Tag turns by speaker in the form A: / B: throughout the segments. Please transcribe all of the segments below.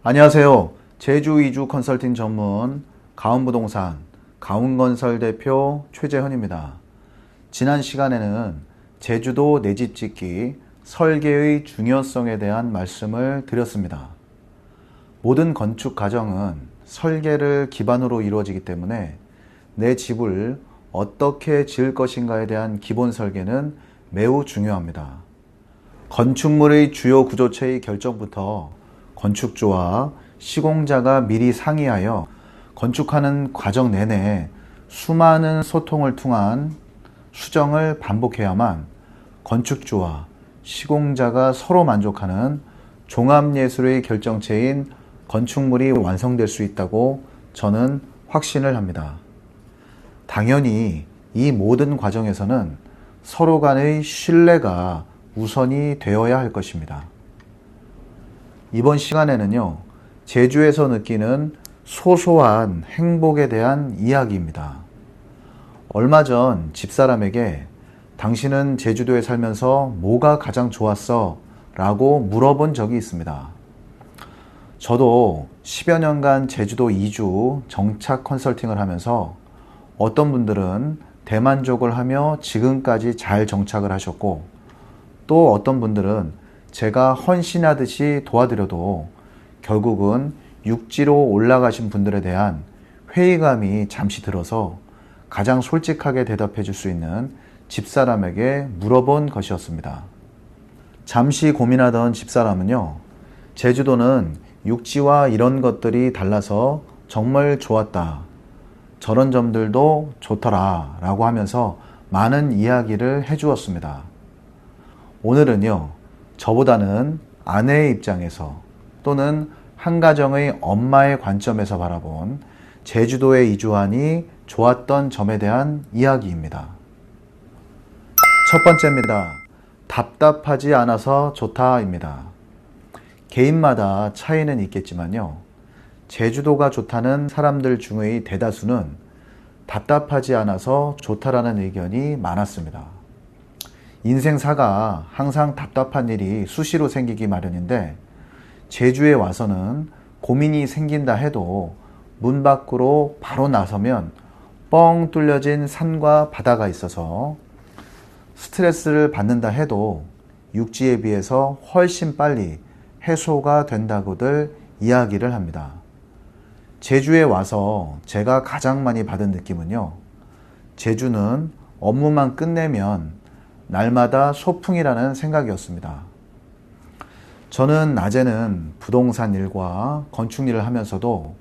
A: 안녕하세요. 제주 이주 컨설팅 전문 가운부동산 가운건설 대표 최재현입니다. 지난 시간에는 제주도 내 집 짓기 설계의 중요성에 대한 말씀을 드렸습니다. 모든 건축 과정은 설계를 기반으로 이루어지기 때문에 내 집을 어떻게 지을 것인가에 대한 기본 설계는 매우 중요합니다. 건축물의 주요 구조체의 결정부터 건축주와 시공자가 미리 상의하여 건축하는 과정 내내 수많은 소통을 통한 수정을 반복해야만 건축주와 시공자가 서로 만족하는 종합예술의 결정체인 건축물이 완성될 수 있다고 저는 확신을 합니다. 당연히 이 모든 과정에서는 서로 간의 신뢰가 우선이 되어야 할 것입니다. 이번 시간에는요, 제주에서 느끼는 소소한 행복에 대한 이야기입니다. 얼마 전 집사람에게 당신은 제주도에 살면서 뭐가 가장 좋았어? 라고 물어본 적이 있습니다. 저도 10여 년간 제주도 이주 정착 컨설팅을 하면서 어떤 분들은 대만족을 하며 지금까지 잘 정착을 하셨고, 또 어떤 분들은 제가 헌신하듯이 도와드려도 결국은 육지로 올라가신 분들에 대한 회의감이 잠시 들어서 가장 솔직하게 대답해 줄 수 있는 집사람에게 물어본 것이었습니다. 잠시 고민하던 집사람은요, 제주도는 육지와 이런 것들이 달라서 정말 좋았다. 저런 점들도 좋더라. 라고 하면서 많은 이야기를 해 주었습니다. 오늘은요, 저보다는 아내의 입장에서 또는 한 가정의 엄마의 관점에서 바라본 제주도에 이주하니 좋았던 점에 대한 이야기입니다. 첫 번째입니다. 답답하지 않아서 좋다입니다. 개인마다 차이는 있겠지만요, 제주도가 좋다는 사람들 중의 대다수는 답답하지 않아서 좋다라는 의견이 많았습니다. 인생사가 항상 답답한 일이 수시로 생기기 마련인데, 제주에 와서는 고민이 생긴다 해도 문 밖으로 바로 나서면 뻥 뚫려진 산과 바다가 있어서 스트레스를 받는다 해도 육지에 비해서 훨씬 빨리 해소가 된다고들 이야기를 합니다. 제주에 와서 제가 가장 많이 받은 느낌은요, 제주는 업무만 끝내면 날마다 소풍이라는 생각이었습니다. 저는 낮에는 부동산 일과 건축 일을 하면서도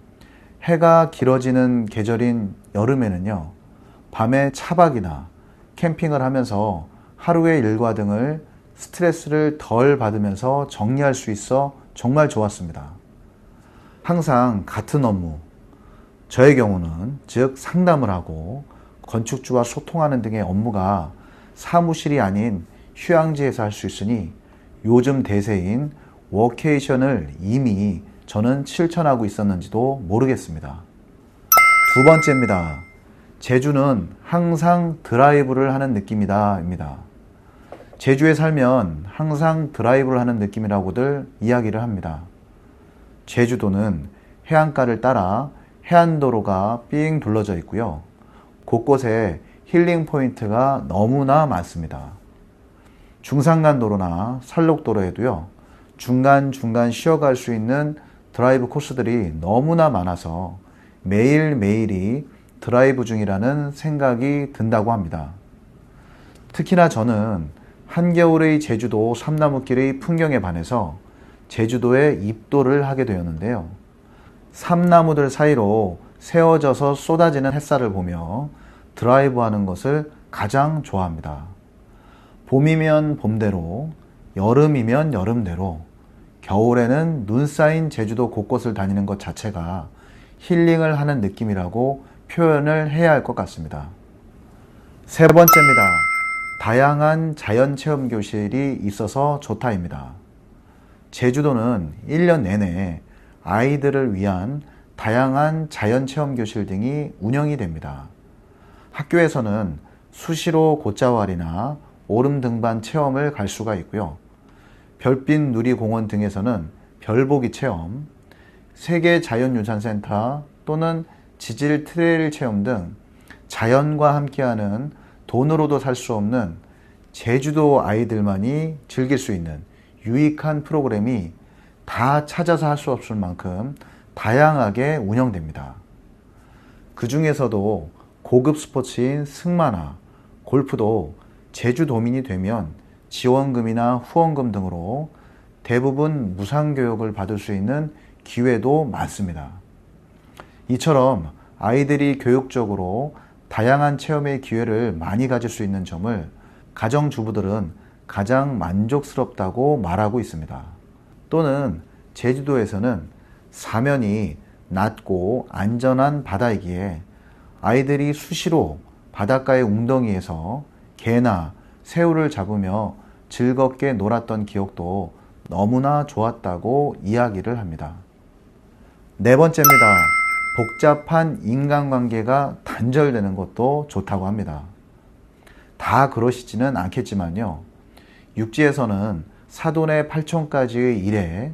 A: 해가 길어지는 계절인 여름에는요, 밤에 차박이나 캠핑을 하면서 하루의 일과 등을 스트레스를 덜 받으면서 정리할 수 있어 정말 좋았습니다. 항상 같은 업무, 저의 경우는 즉 상담을 하고 건축주와 소통하는 등의 업무가 사무실이 아닌 휴양지에서 할 수 있으니 요즘 대세인 워케이션을 이미 저는 실천하고 있었는지도 모르겠습니다. 두 번째입니다. 제주는 항상 드라이브를 하는 느낌이다 입니다. 제주에 살면 항상 드라이브를 하는 느낌이라고들 이야기를 합니다. 제주도는 해안가를 따라 해안도로가 삥 둘러져 있고요, 곳곳에 힐링 포인트가 너무나 많습니다. 중산간도로나 산록도로에도요, 중간중간 쉬어갈 수 있는 드라이브 코스들이 너무나 많아서 매일매일이 드라이브 중이라는 생각이 든다고 합니다. 특히나 저는 한겨울의 제주도 삼나무길의 풍경에 반해서 제주도에 입도를 하게 되었는데요. 삼나무들 사이로 세워져서 쏟아지는 햇살을 보며 드라이브 하는 것을 가장 좋아합니다. 봄이면 봄대로, 여름이면 여름대로, 겨울에는 눈 쌓인 제주도 곳곳을 다니는 것 자체가 힐링을 하는 느낌이라고 표현을 해야 할 것 같습니다. 세 번째입니다. 다양한 자연체험 교실이 있어서 좋다입니다. 제주도는 1년 내내 아이들을 위한 다양한 자연체험 교실 등이 운영이 됩니다. 학교에서는 수시로 곶자왈이나 오름 등반 체험을 갈 수가 있고요. 별빛 누리공원 등에서는 별보기 체험, 세계자연유산센터 또는 지질 트레일 체험 등 자연과 함께하는 돈으로도 살 수 없는 제주도 아이들만이 즐길 수 있는 유익한 프로그램이 다 찾아서 할 수 없을 만큼 다양하게 운영됩니다. 그 중에서도 고급 스포츠인 승마나 골프도 제주도민이 되면 지원금이나 후원금 등으로 대부분 무상교육을 받을 수 있는 기회도 많습니다. 이처럼 아이들이 교육적으로 다양한 체험의 기회를 많이 가질 수 있는 점을 가정주부들은 가장 만족스럽다고 말하고 있습니다. 또는 제주도에서는 사면이 낮고 안전한 바다이기에 아이들이 수시로 바닷가의 웅덩이에서 개나 새우를 잡으며 즐겁게 놀았던 기억도 너무나 좋았다고 이야기를 합니다. 네 번째입니다. 복잡한 인간관계가 단절되는 것도 좋다고 합니다. 다 그러시지는 않겠지만요. 육지에서는 사돈의 팔촌까지의 일에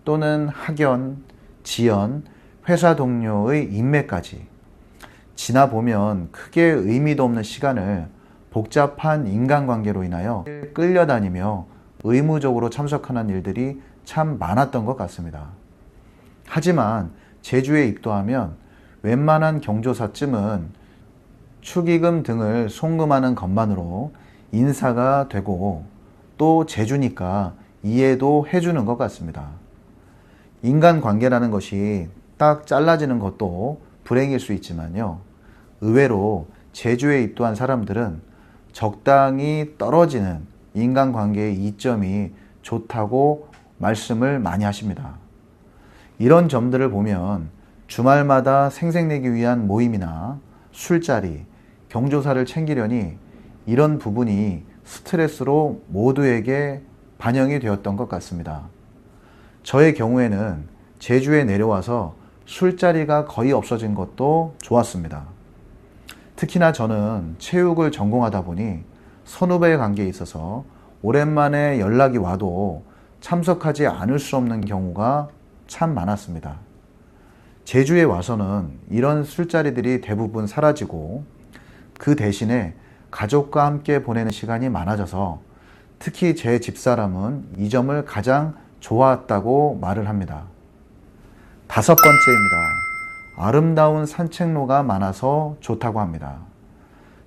A: 또는 학연, 지연, 회사 동료의 인맥까지 지나보면 크게 의미도 없는 시간을 복잡한 인간관계로 인하여 끌려다니며 의무적으로 참석하는 일들이 참 많았던 것 같습니다. 하지만 제주에 입도하면 웬만한 경조사쯤은 축의금 등을 송금하는 것만으로 인사가 되고 또 제주니까 이해도 해주는 것 같습니다. 인간관계라는 것이 딱 잘라지는 것도 불행일 수 있지만요. 의외로 제주에 입도한 사람들은 적당히 떨어지는 인간관계의 이점이 좋다고 말씀을 많이 하십니다. 이런 점들을 보면 주말마다 생색내기 위한 모임이나 술자리, 경조사를 챙기려니 이런 부분이 스트레스로 모두에게 반영이 되었던 것 같습니다. 저의 경우에는 제주에 내려와서 술자리가 거의 없어진 것도 좋았습니다. 특히나 저는 체육을 전공하다 보니 선후배 관계에 있어서 오랜만에 연락이 와도 참석하지 않을 수 없는 경우가 참 많았습니다. 제주에 와서는 이런 술자리들이 대부분 사라지고 그 대신에 가족과 함께 보내는 시간이 많아져서 특히 제 집사람은 이 점을 가장 좋았다고 말을 합니다. 다섯 번째입니다. 아름다운 산책로가 많아서 좋다고 합니다.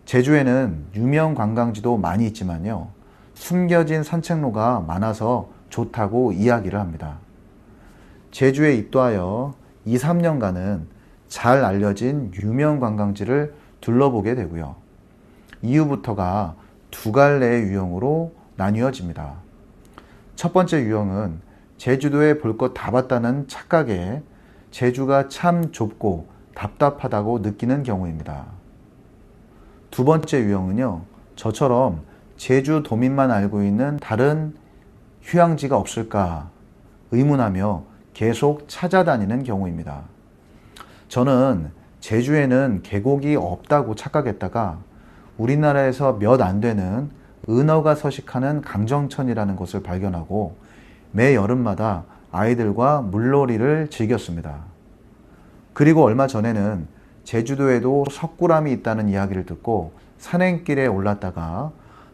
A: 제주에는 유명 관광지도 많이 있지만요. 숨겨진 산책로가 많아서 좋다고 이야기를 합니다. 제주에 입도하여 2, 3년간은 잘 알려진 유명 관광지를 둘러보게 되고요. 이후부터가 두 갈래의 유형으로 나뉘어집니다. 첫 번째 유형은 제주도에 볼 것 다 봤다는 착각에 제주가 참 좁고 답답하다고 느끼는 경우입니다. 두 번째 유형은요, 저처럼 제주도민만 알고 있는 다른 휴양지가 없을까 의문하며 계속 찾아다니는 경우입니다. 저는 제주에는 계곡이 없다고 착각했다가 우리나라에서 몇 안 되는 은어가 서식하는 강정천이라는 곳을 발견하고 매 여름마다 아이들과 물놀이를 즐겼습니다. 그리고 얼마 전에는 제주도에도 석굴암이 있다는 이야기를 듣고 산행길에 올랐다가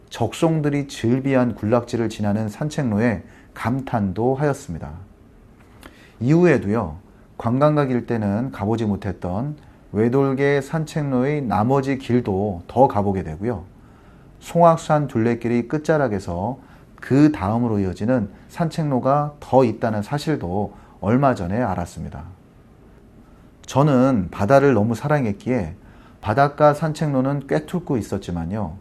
A: 적송들이 즐비한 군락지를 지나는 산책로에 감탄도 하였습니다. 이후에도요, 관광객일 때는 가보지 못했던 외돌개 산책로의 나머지 길도 더 가보게 되고요. 송악산 둘레길의 끝자락에서 그 다음으로 이어지는 산책로가 더 있다는 사실도 얼마 전에 알았습니다. 저는 바다를 너무 사랑했기에 바닷가 산책로는 꿰뚫고 있었지만요.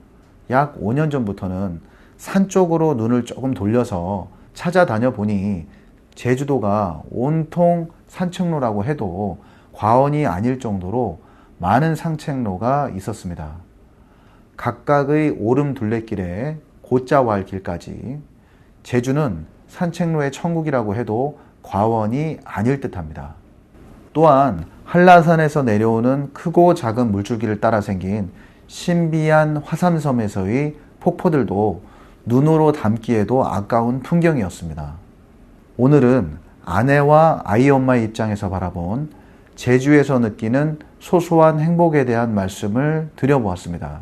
A: 약 5년 전부터는 산 쪽으로 눈을 조금 돌려서 찾아다녀 보니 제주도가 온통 산책로라고 해도 과언이 아닐 정도로 많은 산책로가 있었습니다. 각각의 오름 둘레길에 고자왈 길까지 제주는 산책로의 천국이라고 해도 과언이 아닐 듯합니다. 또한 한라산에서 내려오는 크고 작은 물줄기를 따라 생긴 신비한 화산섬에서의 폭포들도 눈으로 담기에도 아까운 풍경이었습니다. 오늘은 아내와 아이 엄마의 입장에서 바라본 제주에서 느끼는 소소한 행복에 대한 말씀을 드려보았습니다.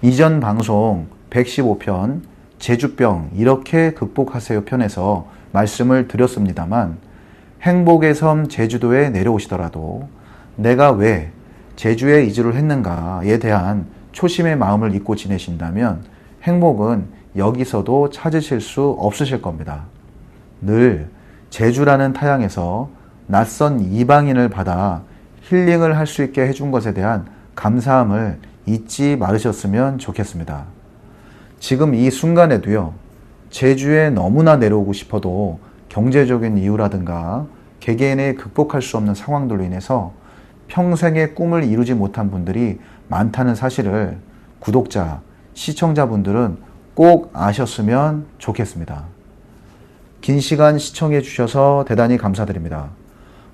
A: 이전 방송 115편 제주병 이렇게 극복하세요 편에서 말씀을 드렸습니다만, 행복의 섬 제주도에 내려오시더라도 내가 왜 제주에 이주를 했는가에 대한 초심의 마음을 잊고 지내신다면 행복은 여기서도 찾으실 수 없으실 겁니다. 늘 제주라는 타양에서 낯선 이방인을 받아 힐링을 할 수 있게 해준 것에 대한 감사함을 잊지 말으셨으면 좋겠습니다. 지금 이 순간에도요, 제주에 너무나 내려오고 싶어도 경제적인 이유라든가 개개인의 극복할 수 없는 상황들로 인해서 평생의 꿈을 이루지 못한 분들이 많다는 사실을 구독자, 시청자분들은 꼭 아셨으면 좋겠습니다. 긴 시간 시청해 주셔서 대단히 감사드립니다.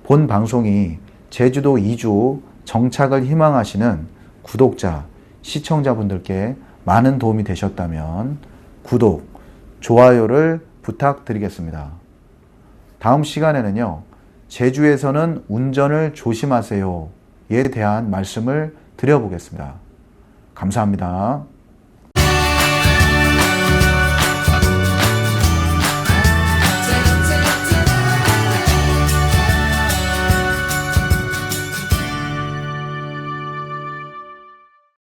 A: 본 방송이 제주도 이주 정착을 희망하시는 구독자, 시청자분들께 많은 도움이 되셨다면 구독, 좋아요를 부탁드리겠습니다. 다음 시간에는요, 제주에서는 운전을 조심하세요에 대한 말씀을 드려보겠습니다. 감사합니다.